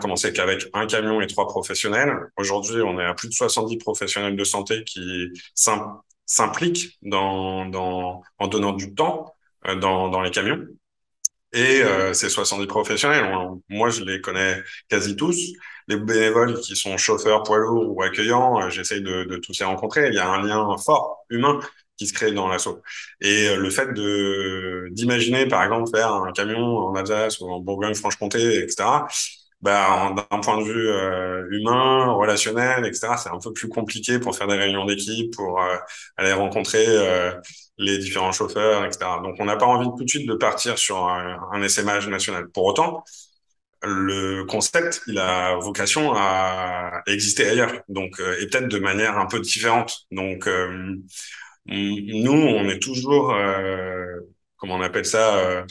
commencé qu'avec un camion et 3 professionnels. Aujourd'hui, on est à plus de 70 professionnels de santé qui s'impliquent en donnant du temps dans les camions. Et ces 70 professionnels, moi, je les connais quasi tous. Les bénévoles qui sont chauffeurs, poids lourds ou accueillants, j'essaye de tous les rencontrer. Il y a un lien fort, humain, qui se crée dans l'asso. Et le fait d'imaginer, par exemple, faire un camion en Alsace ou en Bourgogne-Franche-Comté, etc., d'un point de vue humain, relationnel, etc., c'est un peu plus compliqué pour faire des réunions d'équipe, pour aller rencontrer les différents chauffeurs, etc. Donc, on n'a pas envie tout de suite de partir sur un essaimage national. Pour autant, le concept, il a vocation à exister ailleurs, donc et peut-être de manière un peu différente. Donc, nous, on est toujours, comment on appelle ça,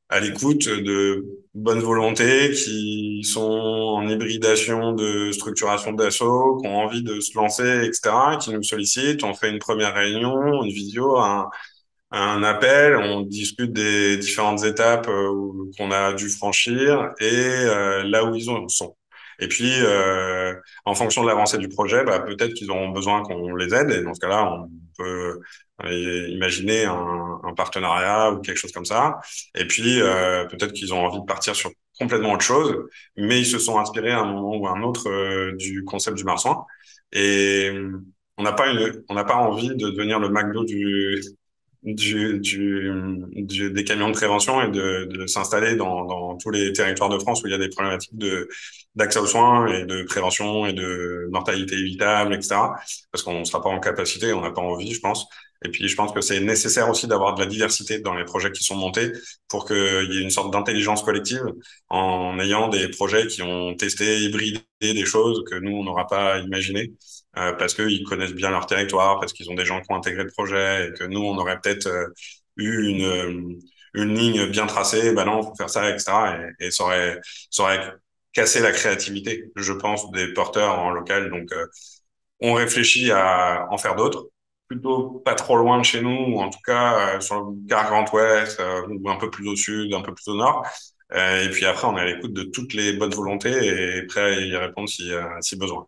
à l'écoute de bonnes volontés qui sont en hybridation de structuration d'assaut, qui ont envie de se lancer, etc., qui nous sollicitent. On fait une première réunion, une visio, un appel, on discute des différentes étapes qu'on a dû franchir et là où ils en sont. Et puis, en fonction de l'avancée du projet, peut-être qu'ils auront besoin qu'on les aide. Et dans ce cas-là, on peut imaginer un partenariat ou quelque chose comme ça. Et puis, peut-être qu'ils ont envie de partir sur complètement autre chose, mais ils se sont inspirés à un moment ou à un autre du concept du marsouin. Et on n'a pas envie de devenir le McDo des camions de prévention et de s'installer dans tous les territoires de France où il y a des problématiques d'accès aux soins et de prévention et de mortalité évitable, etc. Parce qu'on ne sera pas en capacité, on n'a pas envie, je pense. Et puis, je pense que c'est nécessaire aussi d'avoir de la diversité dans les projets qui sont montés pour qu'il y ait une sorte d'intelligence collective en ayant des projets qui ont testé, hybridé des choses que nous, on n'aura pas imaginées parce qu'ils connaissent bien leur territoire, parce qu'ils ont des gens qui ont intégré le projet et que nous, on aurait peut-être eu une ligne bien tracée, ben non, faut faire ça, etc. Et ça aurait cassé la créativité, je pense, des porteurs en local. Donc, on réfléchit à en faire d'autres, plutôt pas trop loin de chez nous, ou en tout cas sur le quart Grand Ouest, ou un peu plus au sud, un peu plus au nord. Et puis après, on est à l'écoute de toutes les bonnes volontés et prêt à y répondre si besoin.